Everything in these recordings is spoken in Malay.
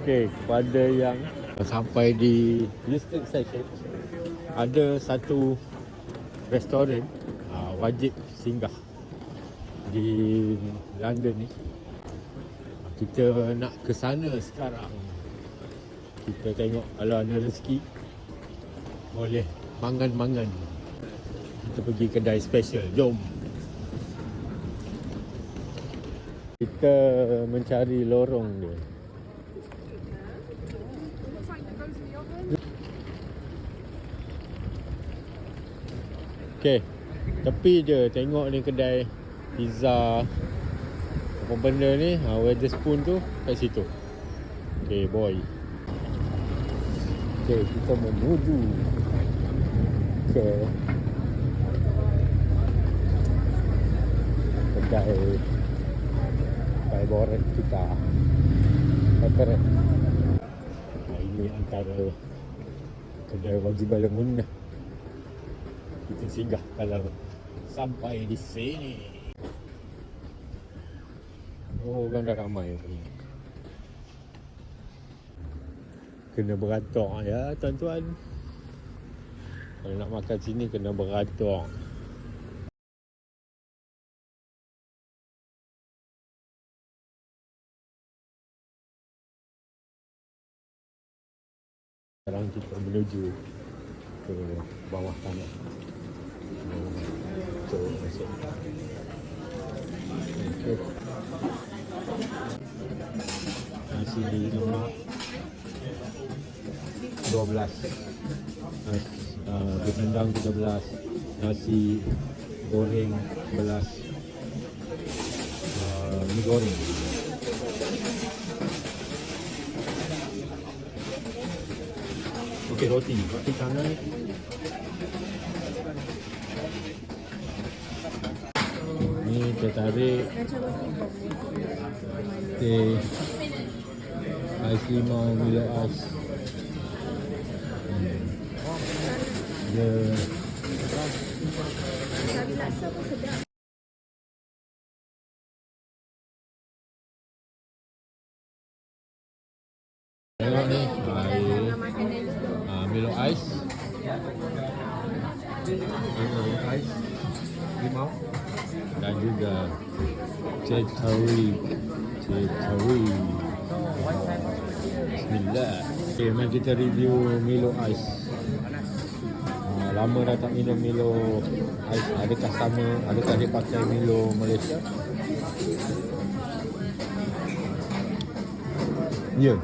Okey, kepada yang sampai di Eastern Section, ada satu restoran wajib singgah di London ni. Kita nak ke sana sekarang. Kita tengok kalau ada rezeki boleh mangan-mangan. Kita pergi kedai special. Jom. Kita mencari lorong dia. Okey, tepi je tengok ni kedai pizza apa benda ni, Wetherspoon tu kat situ. Okey boy. Okey, kita menuju ke kedai favorit kita. Favorit. Ini antara kedai wajib bangun. Kita singgah kalau sampai di sini. Oh, orang dah ramai ni. Kena beratur ya tuan-tuan. Kalau nak makan sini kena beratur. Sekarang kita menuju ke bawah tanah. Masuk. Okay. Nasi lemak 12, berendang 13, nasi goreng 11, mi goreng. Okey, roti canai. Ni teh tarik, teh ais limau, Milo Ice. Dia Kari laksa pun sedap. tengok ni Milo Ice. Milo Ice limau dan juga cetari. Bismillah. Okay, mari kita review Milo Ice. Lama dah tak minum Milo Ice. Adakah sama? Adakah dia pakai Milo Malaysia? Ya.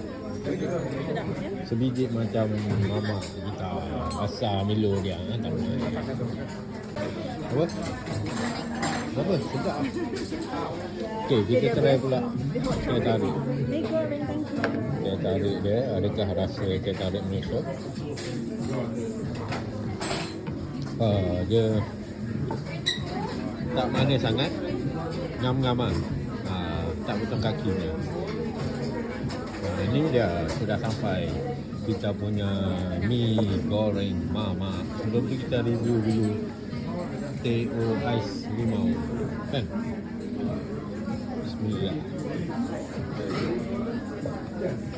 Sebiji macam mama kita rasa Milo dia tak apa? Apa? Sedap. Okey, kita try pula teh tarik. Teh tarik dia, adakah rasa teh tarik Malaysia? Dia tak manis sangat, ngam-ngam tak potong kaki dia. Ini dia sudah sampai kita punya mi goreng mama. Sebelum tu kita review dulu teh ais limau kan. Bismillah.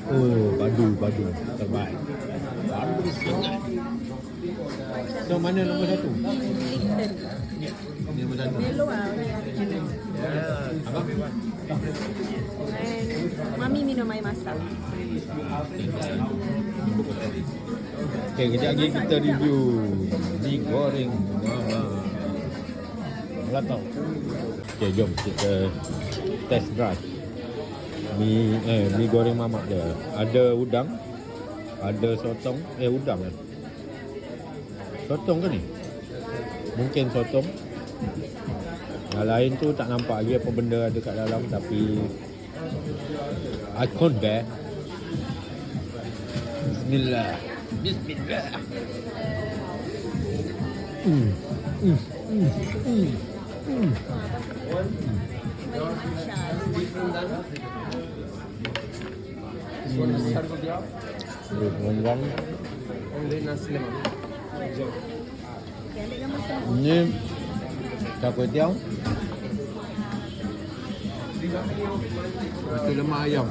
Oh, padu terbaik. Padu sangat. So mana nombor satu? Ini nombor satu. Melo lah. Apa? Mami minum air masak. Okay, kejap lagi kita review mi goreng mama. Melatau. Okay, jom kita test drive mi goreng mama dia. Ada udang, ada sotong, udang kan? Sotong ke ni? Mungkin sotong. Yang lain tu tak nampak lagi apa benda ada kat dalam, tapi I can't bear. Bismillah. Rendang. Ini char kway teow. Itu lemak ayam.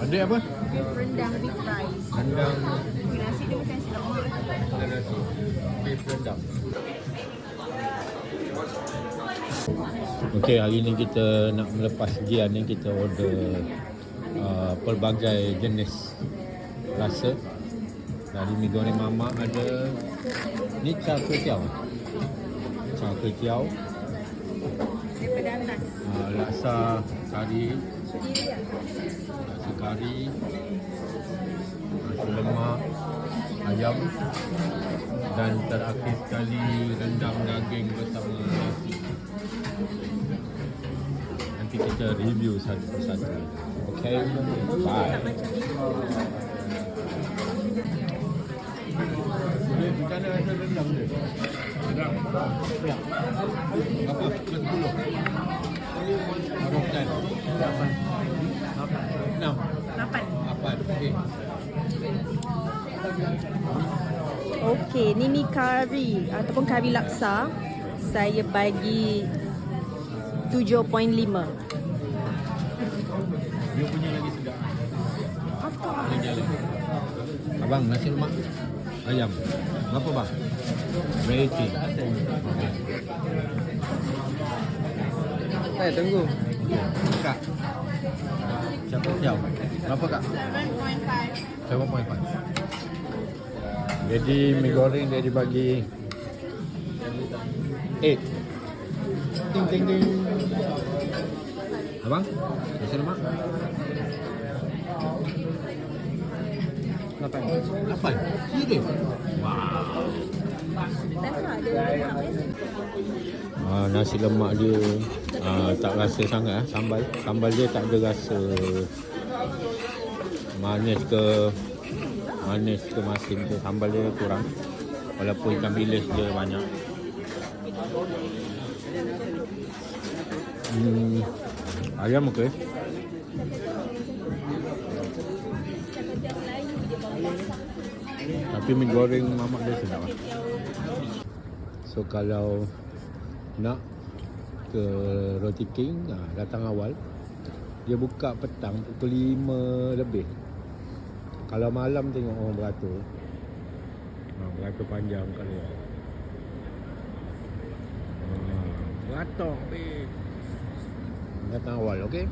Ada apa? Beef rendang, beef rice. Rendang Nasi dia bukan selamat. dan nasi. Beef rendang. Okey, hari ni kita nak melepas sekian ni, kita order pelbagai jenis rasa. Dari mi goreng mamak ada. Ni char kway teow. Char kway teow. Daripada atas. Laksa kari, Sendiri lah. laksa kari, nasi lemak, ayam, dan terakhir sekali rendang daging bersama nasi. Nanti kita review satu persatu. Okay, bye. Macam mana rasa rendang dia? Rendang? Ya. Berapa? 10? Harapkan 8. 6. 8. Okey. Okey, ni mi kari ataupun kari laksa. Saya bagi 7.5. Dia punya lagi sedap. Of course. Dia jalan. Abang, nasi lemak ayam. Berapa bang? Variety. Eh, tunggu. Kak. Siapa siap? Berapa kak? 7.5. Jadi mi goreng dia dibagi 8. Ting ting ting. Abang, nasi lemak 8. Serius? Wow. Nasi lemak dia tak rasa sangat sambal. Sambal dia tak ada rasa manis ke masin ke. Sambal dia kurang. Walaupun ikan bilis dia banyak. Ayam okey. Tapi mi goreng mamak dia sedap lah. So kalau nak ke Roti King, datang awal. Dia buka petang pukul 5 lebih. Kalau malam tengok orang beratur. Beratur panjang kali ya. Beratur. Datang awal, okey?